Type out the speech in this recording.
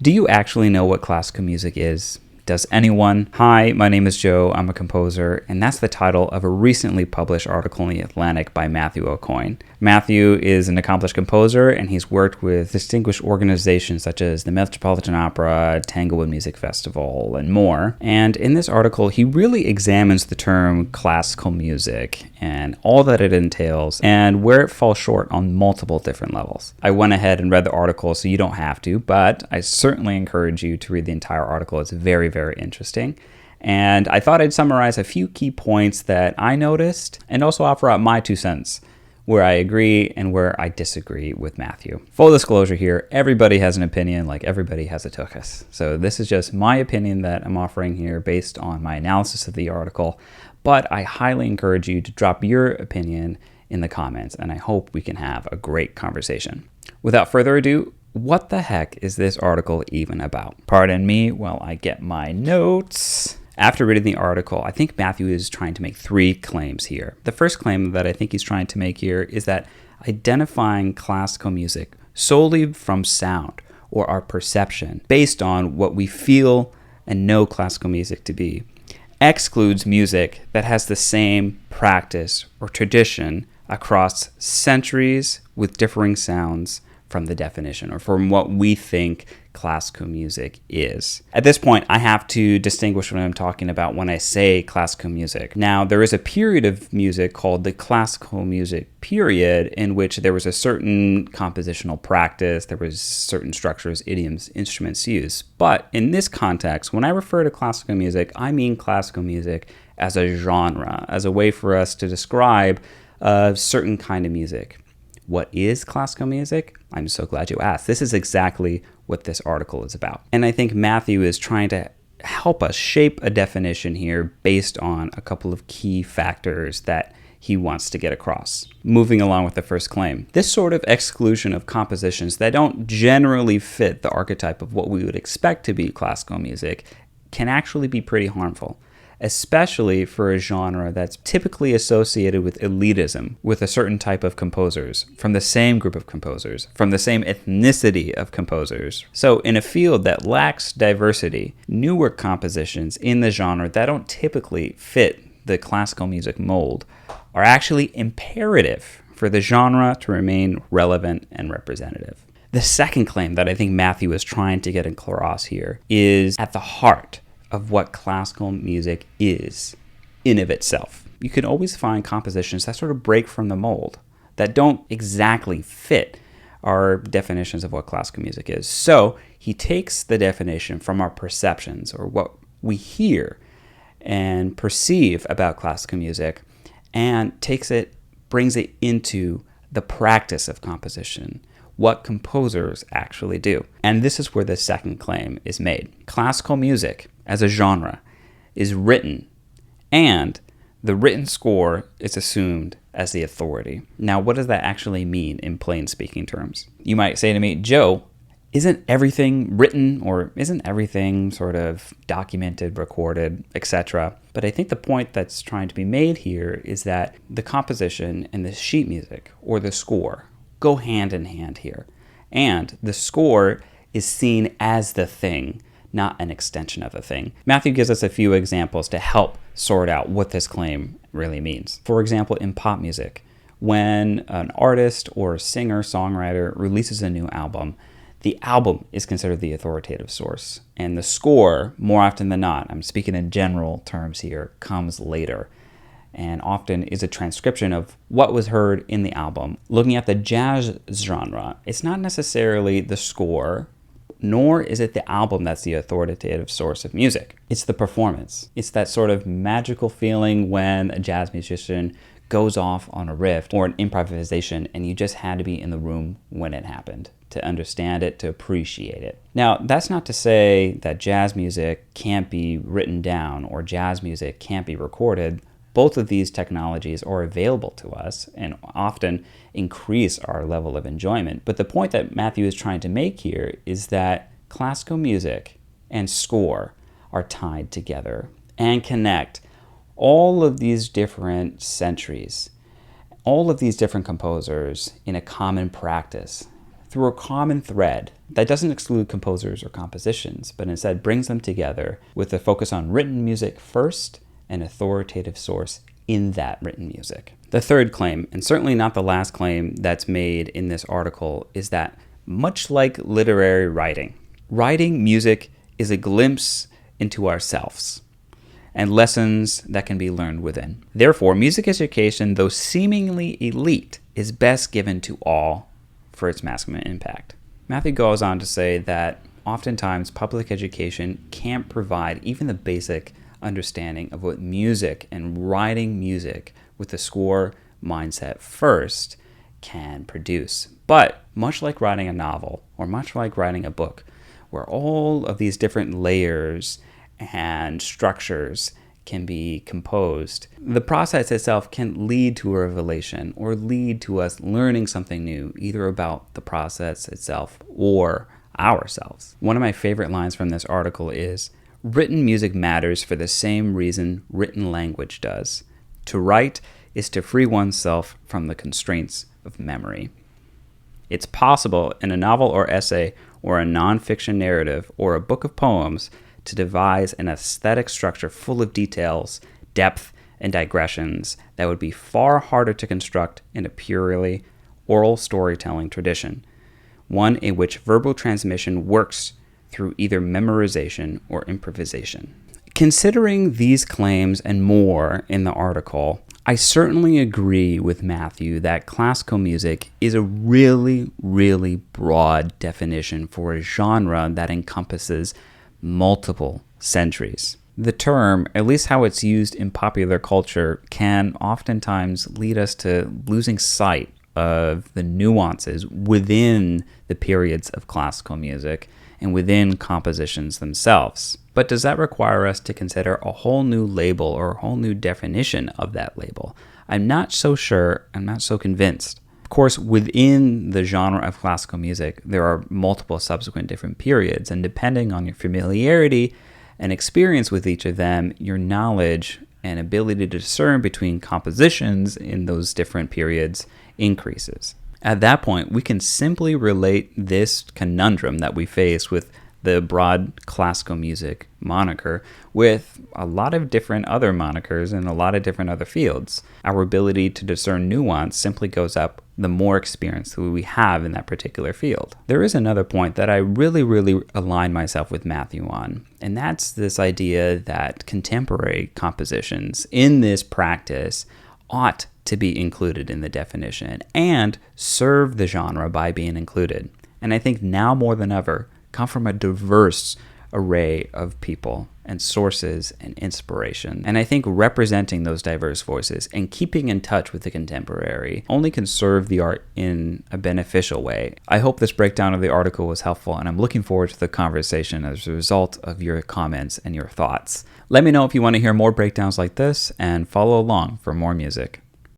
Do you actually know what classical music is? Does anyone? Hi, my name is Joe. I'm a composer, and that's the title of a recently published article in The Atlantic by Matthew Aucoin. Matthew is an accomplished composer, and he's worked with distinguished organizations such as the Metropolitan Opera, Tanglewood Music Festival, and more. And in this article, he really examines the term classical music and all that it entails and where it falls short on multiple different levels. I went ahead and read the article, so you don't have to, but I certainly encourage you to read the entire article. It's very, very interesting. And I thought I'd summarize a few key points that I noticed and also offer up my 2 cents where I agree and where I disagree with Matthew. Full disclosure here, everybody has an opinion, like everybody has a tuchus. So this is just my opinion that I'm offering here based on my analysis of the article, but I highly encourage you to drop your opinion in the comments, and I hope we can have a great conversation. Without further ado, what the heck is this article even about? Pardon me while I get my notes. After reading the article, I think Matthew is trying to make 3 claims here. The first claim that I think he's trying to make here is that identifying classical music solely from sound or our perception based on what we feel and know classical music to be excludes music that has the same practice or tradition across centuries with differing sounds from the definition or from what we think classical music is. At this point, I have to distinguish what I'm talking about when I say classical music. Now, there is a period of music called the classical music period in which there was a certain compositional practice, there was certain structures, idioms, instruments used. But in this context, when I refer to classical music, I mean classical music as a genre, as a way for us to describe a certain kind of music. What is classical music? I'm so glad you asked. This is exactly what this article is about. And I think Matthew is trying to help us shape a definition here based on a couple of key factors that he wants to get across. Moving along with the first claim. This sort of exclusion of compositions that don't generally fit the archetype of what we would expect to be classical music can actually be pretty harmful, especially for a genre that's typically associated with elitism, with a certain type of composers, from the same group of composers, from the same ethnicity of composers. So in a field that lacks diversity, newer compositions in the genre that don't typically fit the classical music mold are actually imperative for the genre to remain relevant and representative. The second claim that I think Matthew is trying to get across here is at the heart of what classical music is in of itself. You can always find compositions that sort of break from the mold, that don't exactly fit our definitions of what classical music is. So he takes the definition from our perceptions or what we hear and perceive about classical music and brings it into the practice of composition, what composers actually do. And this is where the second claim is made. Classical music as a genre is written, and the written score is assumed as the authority. Now, what does that actually mean in plain speaking terms? You might say to me, Joe, isn't everything written or isn't everything sort of documented, recorded, etc.? But I think the point that's trying to be made here is that the composition and the sheet music or the score go hand in hand here. And the score is seen as the thing, not an extension of the thing. Matthew gives us a few examples to help sort out what this claim really means. For example, in pop music, when an artist or a singer-songwriter releases a new album, the album is considered the authoritative source. And the score, more often than not, I'm speaking in general terms here, comes later and often is a transcription of what was heard in the album. Looking at the jazz genre, it's not necessarily the score, nor is it the album that's the authoritative source of music. It's the performance. It's that sort of magical feeling when a jazz musician goes off on a riff or an improvisation and you just had to be in the room when it happened to understand it, to appreciate it. Now, that's not to say that jazz music can't be written down or jazz music can't be recorded. Both of these technologies are available to us and often increase our level of enjoyment. But the point that Matthew is trying to make here is that classical music and score are tied together and connect all of these different centuries, all of these different composers in a common practice through a common thread That doesn't exclude composers or compositions, but instead brings them together with a focus on written music first and authoritative source in that written music. The third claim, and certainly not the last claim that's made in this article, is that much like literary writing, writing music is a glimpse into ourselves and lessons that can be learned within. Therefore, music education, though seemingly elite, is best given to all for its maximum impact. Matthew goes on to say that oftentimes public education can't provide even the basic understanding of what music and writing music with the score mindset first can produce. But much like writing a novel or much like writing a book, where all of these different layers and structures can be composed, the process itself can lead to a revelation or lead to us learning something new, either about the process itself or ourselves. One of my favorite lines from this article is, "Written music matters for the same reason written language does. To write is to free oneself from the constraints of memory." It's possible in a novel or essay or a nonfiction narrative or a book of poems to devise an aesthetic structure full of details, depth, and digressions that would be far harder to construct in a purely oral storytelling tradition, one in which verbal transmission works through either memorization or improvisation. Considering these claims and more in the article, I certainly agree with Matthew that classical music is a really, really broad definition for a genre that encompasses multiple centuries. The term, at least how it's used in popular culture, can oftentimes lead us to losing sight of the nuances within the periods of classical music and within compositions themselves. But does that require us to consider a whole new label or a whole new definition of that label? I'm not so sure. I'm not so convinced. Of course, within the genre of classical music, there are multiple subsequent different periods, and depending on your familiarity and experience with each of them, your knowledge and ability to discern between compositions in those different periods increases. At that point, we can simply relate this conundrum that we face with the broad classical music moniker with a lot of different other monikers in a lot of different other fields. Our ability to discern nuance simply goes up the more experience that we have in that particular field. There is another point that I really align myself with Matthew on, and that's this idea that contemporary compositions in this practice ought to be included in the definition and serve the genre by being included. And I think now more than ever, come from a diverse array of people and sources and inspiration. And I think representing those diverse voices and keeping in touch with the contemporary only can serve the art in a beneficial way. I hope this breakdown of the article was helpful, and I'm looking forward to the conversation as a result of your comments and your thoughts. Let me know if you want to hear more breakdowns like this, and follow along for more music.